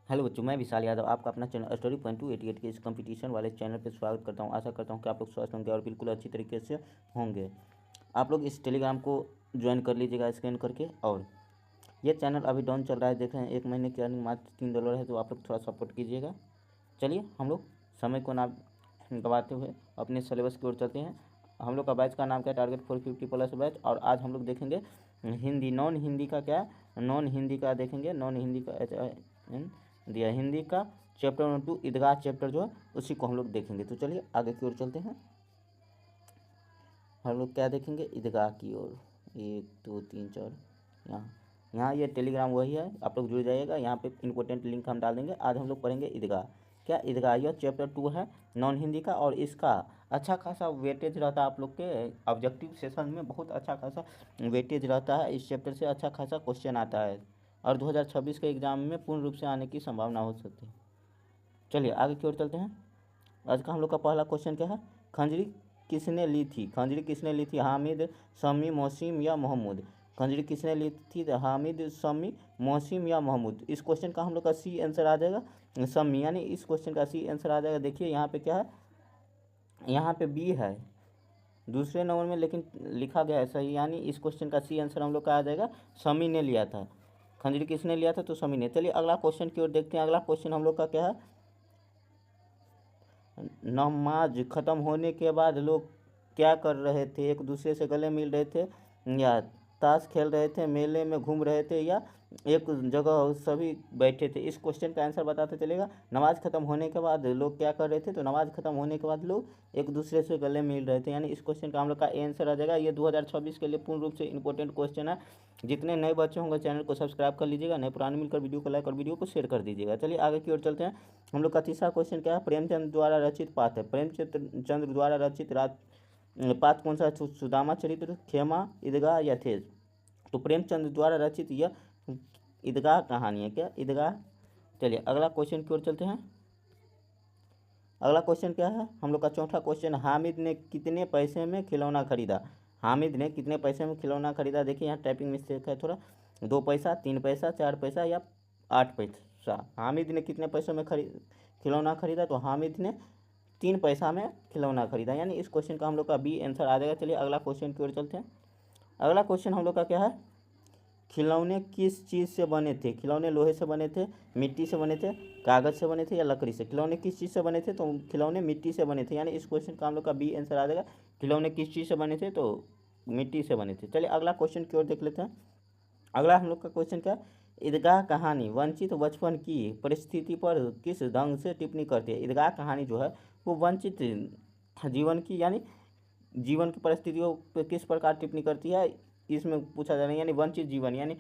Hello बच्चों, मैं विशाल यादव आपका अपना चैनल स्टोरी पॉइंट 288 के इस कंपटीशन वाले चैनल पे स्वागत करता हूं। आशा करता हूं कि आप लोग स्वस्थ होंगे और बिल्कुल अच्छी तरीके से होंगे। आप लोग इस टेलीग्राम को ज्वाइन कर लीजिएगा स्कैन करके। और ये चैनल अभी डाउन चल रहा है, देख रहे हैं 1 महीने की अर्निंग मात्र $3 है, तो आप लोग थोड़ा सपोर्ट कीजिएगा। चलिए हम लोग समय को ना गंवाते हुए अपने सिलेबस की ओर चलते हैं। हम लोग का बैच का नाम क्या है? Target 450 plus batch. और आज हम लोग देखेंगे हिंदी, नॉन हिंदी का क्या, नॉन हिंदी का देखेंगे। नॉन हिंदी का दिया हिंदी का चैप्टर नंबर 2 ईदगाह चैप्टर जो है उसी को हम लोग देखेंगे। तो चलिए आगे की ओर चलते हैं। हम लोग क्या देखेंगे? ईदगाह की ओर। 1 2 3 4 यहाँ ये टेलीग्राम वही है, आप लोग जुड़ जाइएगा। यहाँ पे इंपॉर्टेंट लिंक हम डाल देंगे। आज हम लोग पढ़ेंगे ईदगाह। क्या ईदगाह? यह चैप्टर 2 है नॉन हिंदी का, और इसका अच्छा खासा वेटेज रहता है। आप लोग के ऑब्जेक्टिव सेशन में बहुत अच्छा खासा वेटेज रहता है। इस चैप्टर से अच्छा खासा क्वेश्चन आता है और 2026 के एग्ज़ाम में पूर्ण रूप से आने की संभावना हो सकती है। चलिए आगे की ओर चलते हैं। आज का हम लोग का पहला क्वेश्चन क्या है? खंजरी किसने ली थी? खंजरी किसने ली थी? हामिद, शमी, मोहसिन या महमूद? खंजरी किसने ली थी? हामिद, शमी, मोहसिन या महमूद? इस क्वेश्चन का हम लोग का सी आंसर आ जाएगा, शमी। यानी इस क्वेश्चन का सी आंसर आ जाएगा। देखिए यहाँ पे क्या है, यहाँ पे बी है दूसरे नंबर में, लेकिन लिखा गया है सही। यानी इस क्वेश्चन का सी आंसर हम लोग का आ जाएगा, शमी ने लिया था। खंजरी किसने लिया था? तो शमी ने। चलिए अगला क्वेश्चन की ओर देखते हैं। अगला क्वेश्चन हम लोग का क्या है? नमाज ख़त्म होने के बाद लोग क्या कर रहे थे? एक दूसरे से गले मिल रहे थे, या ताश खेल रहे थे, मेले में घूम रहे थे, या एक जगह सभी बैठे थे? इस क्वेश्चन का आंसर बताते चलेगा। नमाज ख़त्म होने के बाद लोग क्या कर रहे थे? तो नमाज ख़त्म होने के बाद लोग एक दूसरे से गले मिल रहे थे। यानी इस क्वेश्चन का हम लोग का आंसर आ जाएगा। ये 2026 के लिए पूर्ण रूप से इंपॉर्टेंट क्वेश्चन है। जितने नए बच्चे होंगे चैनल को सब्सक्राइब कर लीजिएगा, नए पुराने मिलकर वीडियो को लाइक और वीडियो को शेयर कर दीजिएगा। चलिए आगे की ओर चलते हैं। हम लोग का तीसरा क्वेश्चन क्या है? प्रेमचंद द्वारा रचित पाठ है। प्रेमचंद द्वारा रचित पाठ कौन सा है? सुदामा चरित्र, खेमा, ईदगाह या थेज? तो प्रेमचंद द्वारा रचित यह ईदगाह कहानी है। क्या? ईदगाह। चलिए अगला क्वेश्चन की ओर चलते हैं। अगला क्वेश्चन क्या है? हम लोग का चौथा क्वेश्चन, हामिद ने कितने पैसे में खिलौना खरीदा? हामिद ने कितने पैसे में खिलौना खरीदा? देखिए यहाँ टाइपिंग मिस्टेक है थोड़ा। 2 पैसा, 3 पैसा, 4 पैसा या 8 पैसा? हामिद ने कितने पैसों में खिलौना खरीदा? तो हामिद ने 3 पैसा में खिलौना खरीदा। यानी इस क्वेश्चन का हम लोग का बी आंसर आ जाएगा। चलिए अगला क्वेश्चन की ओर चलते हैं। अगला क्वेश्चन हम लोग का क्या है? खिलौने किस चीज़ से बने थे? खिलौने लोहे से बने थे, मिट्टी से बने थे, कागज़ से बने थे या लकड़ी से? खिलौने किस चीज़ से बने थे? तो खिलौने मिट्टी से बने थे। यानी इस क्वेश्चन का हम लोग का बी आंसर आ जाएगा। खिलौने किस चीज़ से बने थे? तो मिट्टी से बने थे। चलिए अगला क्वेश्चन की ओर देख लेते हैं। अगला हम लोग का क्वेश्चन क्या? ईदगाह कहानी वंचित बचपन की परिस्थिति पर किस ढंग से टिप्पणी करती है? ईदगाह कहानी जो है वो वंचित जीवन की, यानी जीवन की परिस्थितियों पर किस प्रकार टिप्पणी करती है, इसमें पूछा जा रहा है। यानी वंचित जीवन, यानी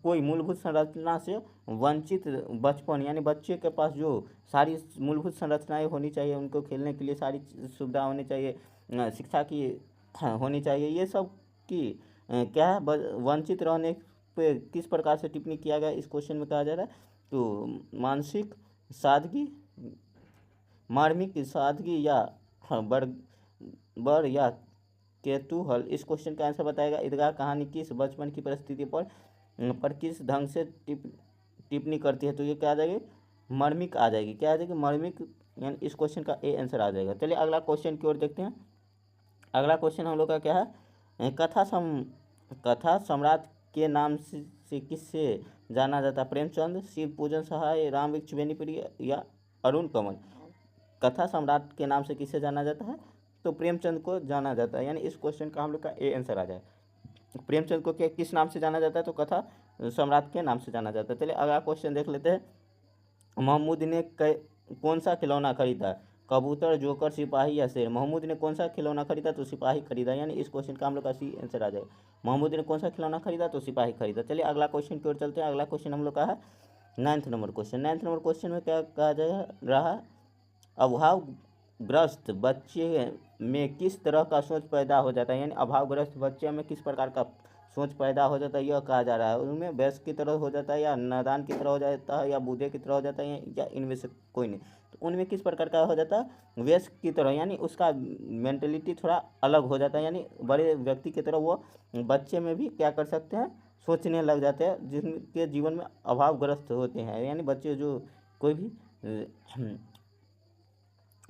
कोई मूलभूत संरचना से वंचित बचपन, यानी बच्चे के पास जो सारी मूलभूत संरचनाएं होनी चाहिए, उनको खेलने के लिए सारी सुविधा होनी चाहिए, शिक्षा की होनी चाहिए, ये सब की क्या है, वंचित रहने पे किस प्रकार से टिप्पणी किया गया, इस क्वेश्चन में कहा जा रहा है। तो मानसिक सादगी, मार्मिक सादगी, या बर या केतुहल? इस क्वेश्चन का आंसर बताएगा। ईदगाह कहानी किस बचपन की परिस्थिति पर किस ढंग से टिप्पणी करती है? तो ये क्या आ जाएगी? मर्मिक आ जाएगी। क्या आ जाएगी? मर्मिक। यानी इस क्वेश्चन का ए आंसर आ जाएगा। चलिए अगला क्वेश्चन की ओर देखते हैं। अगला क्वेश्चन हम लोग का क्या है? कथा सम्राट के नाम से किससे जाना जाता है? प्रेमचंद, शिव पूजन सहाय, राम वृक्ष बेनीप्रिय या अरुण कमल? कथा सम्राट के नाम से किसे जाना जाता है? तो प्रेमचंद को जाना जाता है। यानी इस क्वेश्चन का हम लोग का ए आंसर आ जाए। प्रेमचंद को क्या किस नाम से जाना जाता है? तो कथा सम्राट के नाम से जाना जाता है। चलिए अगला क्वेश्चन देख लेते हैं। महमूद ने कौन सा खिलौना खरीदा? कबूतर, जोकर, सिपाही या शेर? महमूद ने कौन सा खिलौना खरीदा? तो सिपाही खरीदा। यानी इस क्वेश्चन का हम लोग का सी आंसर आ जाएगा। महमूद ने कौन सा खिलौना खरीदा? तो सिपाही खरीदा। चलिए अगला क्वेश्चन की ओर चलते हैं। अगला क्वेश्चन हम लोग का है 9th number question. 9th number question में क्या कहा जाएगा रहा? अभावग्रस्त बच्चे में किस तरह का सोच पैदा हो जाता है? यानी अभावग्रस्त बच्चे में किस प्रकार का सोच पैदा हो जाता है, यह कहा जा रहा है। उनमें वयस्क की तरह हो जाता है, या नादान की तरह हो जाता है, या बूढ़े की तरह हो जाता है, या इनमें से कोई नहीं? तो उनमें किस प्रकार का हो जाता है? वयस्क की तरह। यानी उसका मेंटलिटी थोड़ा अलग हो जाता है। यानी बड़े व्यक्ति की तरह वो बच्चे में भी क्या कर सकते हैं? सोचने लग जाते हैं, जिनके जीवन में अभावग्रस्त होते हैं, यानी बच्चे जो कोई भी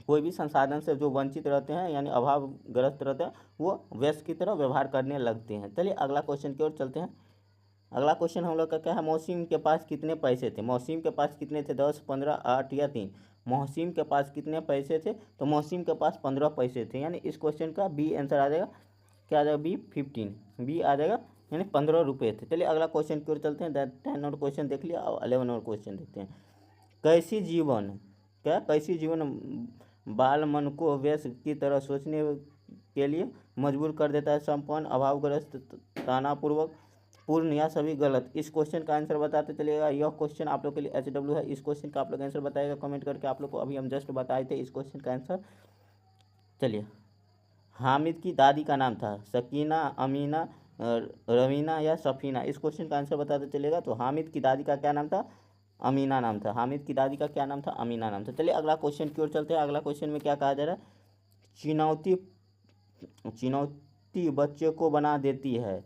कोई भी संसाधन से जो वंचित रहते हैं यानी अभावग्रस्त रहते हैं, वो वैश्य की तरह व्यवहार करने लगते हैं। चलिए अगला क्वेश्चन की ओर चलते हैं। अगला क्वेश्चन हम लोग का क्या है, मौसीम के पास कितने पैसे थे। मौसीम के पास कितने थे, 10, 15, 8 या 3। मौसीम के पास कितने पैसे थे, तो मौसीम के पास 15 पैसे थे, यानी इस क्वेश्चन का बी आंसर आ जाएगा। क्या आ जाएगा, बी 15, बी आ जाएगा, यानी 15 रुपये थे। चलिए अगला क्वेश्चन की ओर चलते हैं। 10 नंबर क्वेश्चन देख लिया, और 11 नंबर क्वेश्चन देखते हैं। कैसी जीवन बाल मन को वैश्य की तरह सोचने के लिए मजबूर कर देता है। संपन्न, अभावग्रस्त, तनावपूर्वक, पूर्ण या सभी गलत। इस क्वेश्चन का आंसर बताते चलिएगा। यह क्वेश्चन आप लोग के लिए HW है। इस क्वेश्चन का आप लोग आंसर बताएगा कमेंट करके। आप लोग को अभी हम जस्ट बताए थे इस क्वेश्चन का आंसर। चलिए, हामिद की दादी का नाम था सकीना, अमीना, रवीना या सफीना। इस क्वेश्चन का आंसर बताते चलिएगा। तो हामिद की दादी का क्या नाम था, अमीना नाम था। हामिद की दादी का क्या नाम था, अमीना नाम था। चलिए अगला क्वेश्चन की ओर चलते हैं। अगला क्वेश्चन में क्या कहा जा रहा है, चुनौती चुनौती बच्चे को बना देती है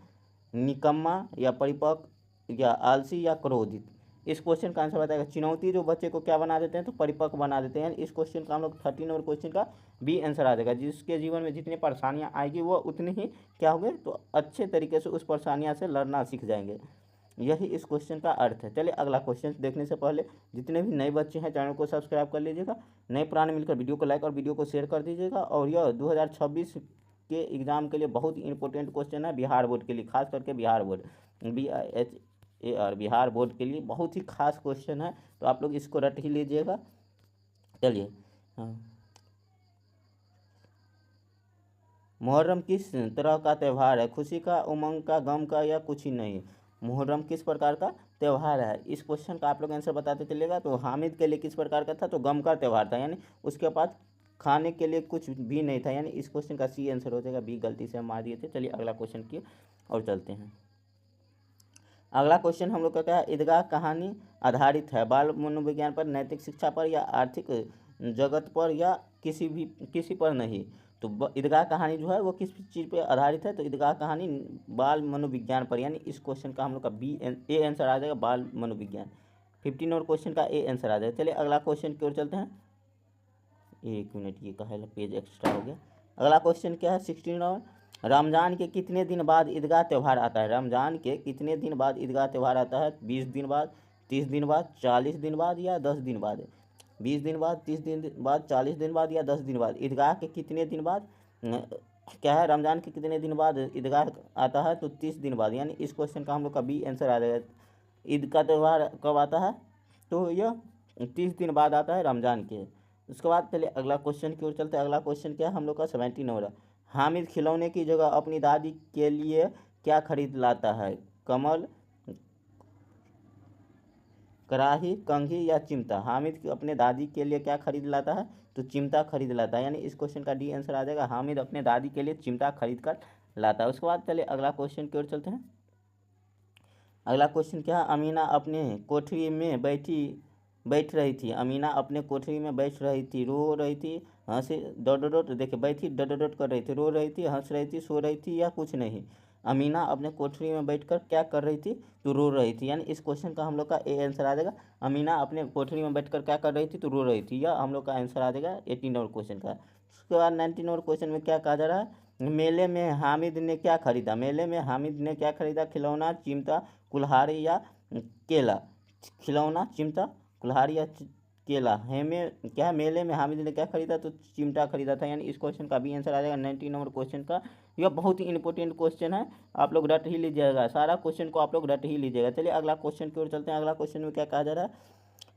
निकम्मा या परिपक्व या आलसी या क्रोधित। इस क्वेश्चन का आंसर बताएगा। चुनौती जो बच्चे को क्या बना देते हैं, तो परिपक्व बना देते हैं। इस क्वेश्चन का हम लोग 13 नंबर क्वेश्चन का बी आंसर आ जाएगा। जिसके जीवन में जितनी परेशानियां आएगी वो उतनी ही क्या होंगे, तो अच्छे तरीके से उस परेशानियां से लड़ना सीख जाएंगे। यही इस क्वेश्चन का अर्थ है। चलिए अगला क्वेश्चन देखने से पहले जितने भी नए बच्चे हैं चैनल को सब्सक्राइब कर लीजिएगा। नए पुराने मिलकर वीडियो को लाइक और वीडियो को शेयर कर दीजिएगा। और यह 2026 के एग्ज़ाम के लिए बहुत ही इंपॉर्टेंट क्वेश्चन है, बिहार बोर्ड के लिए, खास करके Bihar board, BIHAR Bihar board के लिए बहुत ही खास क्वेश्चन है। तो आप लोग इसको रट ही लीजिएगा। चलिए, हाँ, मुहर्रम किस तरह का त्यौहार है, खुशी का, उमंग का, गम का या कुछ ही नहीं। मुहर्रम किस प्रकार का त्यौहार है, इस क्वेश्चन का आप लोग आंसर बताते चलेगा। तो हामिद के लिए किस प्रकार का था, तो गम का त्यौहार था, यानी उसके पास खाने के लिए कुछ भी नहीं था, यानी इस क्वेश्चन का सी आंसर हो जाएगा। बी गलती से हम मार दिए थे। चलिए अगला क्वेश्चन की और चलते हैं। अगला क्वेश्चन हम लोग का क्या है, ईदगाह कहानी आधारित है बाल मनोविज्ञान पर, नैतिक शिक्षा पर या आर्थिक जगत पर या किसी पर नहीं। तो ईदगाह कहानी जो है वो किस चीज़ पे आधारित है, तो ईदगाह कहानी बाल मनोविज्ञान पर, यानी इस क्वेश्चन का हम लोग का ए आंसर आ जाएगा, बाल मनोविज्ञान। 15 और क्वेश्चन का ए आंसर आ जाएगा। चलिए अगला क्वेश्चन की ओर चलते हैं। 1 मिनट, ये कहा पेज एक्स्ट्रा हो गया। अगला क्वेश्चन क्या है, 16 और रमज़ान के कितने दिन बाद ईदगाह त्यौहार आता है। रमज़ान के कितने दिन बाद ईदगाह त्यौहार आता है, 20 दिन बाद, 30 दिन बाद, 40 दिन बाद या 10 दिन बाद। 20 दिन बाद, 30 दिन बाद, 40 दिन बाद या 10 दिन बाद। ईदगाह के कितने दिन बाद क्या है, रमज़ान के कितने दिन बाद ईदगाह आता है, तो 30 दिन बाद, यानी इस क्वेश्चन का हम लोग का बी आंसर आ जाएगा। ईद का त्यौहार कब आता है, तो यह 30 दिन बाद आता है रमज़ान के। उसके बाद चलिए अगला क्वेश्चन की ओर चलते हैं। अगला क्वेश्चन क्या है हम लोग का, 17 हो रहा। हामिद खिलौने की जगह अपनी दादी के लिए क्या खरीद लाता है, कमल, कराही, कंघी या चिमटा। हामिद अपने दादी के लिए क्या खरीद लाता है, तो चिमटा खरीद लाता है, यानी इस क्वेश्चन का डी आंसर आ जाएगा। हामिद अपने दादी के लिए चिमटा खरीद कर लाता है। उसके बाद चलिए अगला क्वेश्चन की ओर चलते हैं। अगला क्वेश्चन क्या है, अमीना अपने कोठरी में बैठ रही थी। अमीना अपने कोठरी में बैठ रही थी, रो रही थी, हंसी, डोडोडोट, देखिए बैठी डोडोडोट कर रही थी, रो रही थी, हंस रही थी, सो रही थी या कुछ नहीं। अमीना अपने कोठरी में बैठकर क्या कर रही थी, तो रो रही थी, यानी इस क्वेश्चन का हम लोग का ए आंसर आ जाएगा। अमीना अपने कोठरी में बैठकर क्या कर रही थी, तो रो रही थी, यह हम लोग का आंसर आ जाएगा 18 नंबर क्वेश्चन का। उसके बाद 19 नंबर क्वेश्चन में क्या कहा जा रहा है, मेले में हामिद ने क्या खरीदा। मेले में हामिद ने क्या खरीदा, खिलौना, चिमटा, कुल्हाड़ी या केला। खिलौना, चिमटा, कुल्हाड़ी या केला। हेमे क्या है, मेले में हामिद ने क्या खरीदा, तो चिमटा खरीदा था, यानी इस क्वेश्चन का भी आंसर आ जाएगा 19 नंबर क्वेश्चन का। यह बहुत ही इंपॉर्टेंट क्वेश्चन है, आप लोग रट ही लीजिएगा, सारा क्वेश्चन को आप लोग रट ही लीजिएगा। चलिए अगला क्वेश्चन की ओर चलते हैं। अगला क्वेश्चन में क्या कहा जा रहा है,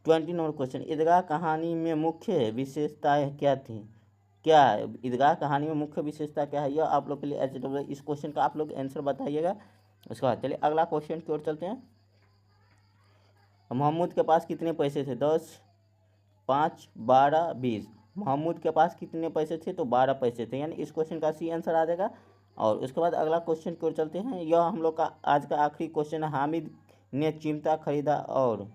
20 नंबर क्वेश्चन, ईदगाह कहानी में मुख्य विशेषताएँ क्या थी। क्या है ईदगाह कहानी में मुख्य विशेषता क्या है, यह आप लोग के लिए HW। इस क्वेश्चन का आप लोग आंसर बताइएगा। उसके बाद चलिए अगला क्वेश्चन की ओर चलते हैं। महमूद के पास कितने पैसे थे, 10, 5, 12, 20। महमूद के पास कितने पैसे थे, तो 12 पैसे थे, यानी इस क्वेश्चन का सी आंसर आ जाएगा। और उसके बाद अगला क्वेश्चन की ओर चलते हैं। यह हम लोग का आज का आखिरी क्वेश्चन है। हामिद ने चिमटा खरीदा और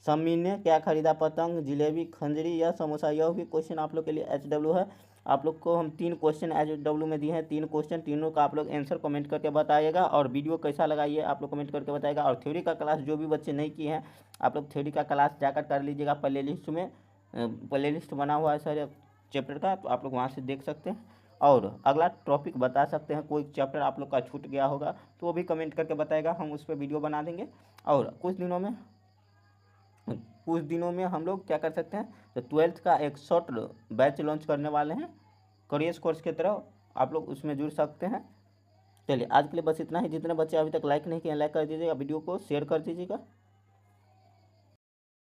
शम्मी ने क्या खरीदा, पतंग, जिलेबी, खंजरी या समोसा। यह भी क्वेश्चन आप लोग के लिए HW है। आप लोग को हम 3 क्वेश्चन HW में दिए हैं, 3 क्वेश्चन, तीनों का आप लोग आंसर कमेंट करके बताइएगा। और वीडियो कैसा लगा ये आप लोग कमेंट करके बताइएगा। और थ्योरी का क्लास जो भी बच्चे नहीं किए हैं आप लोग थ्योरी का क्लास जाकर कर लीजिएगा। प्ले लिस्ट बना हुआ है सारे चैप्टर का, तो आप लोग वहाँ से देख सकते हैं। और अगला टॉपिक बता सकते हैं, कोई चैप्टर आप लोग का छूट गया होगा तो वो भी कमेंट करके बताएगा, हम उस पर वीडियो बना देंगे। और कुछ दिनों में हम लोग क्या कर सकते हैं, तो 12th का एक शॉर्ट बैच लॉन्च करने वाले हैं करियर कोर्स की तरह, आप लोग उसमें जुड़ सकते हैं। चलिए आज के लिए बस इतना ही। जितने बच्चे अभी तक लाइक नहीं किए लाइक कर दीजिएगा, वीडियो को शेयर कर दीजिएगा।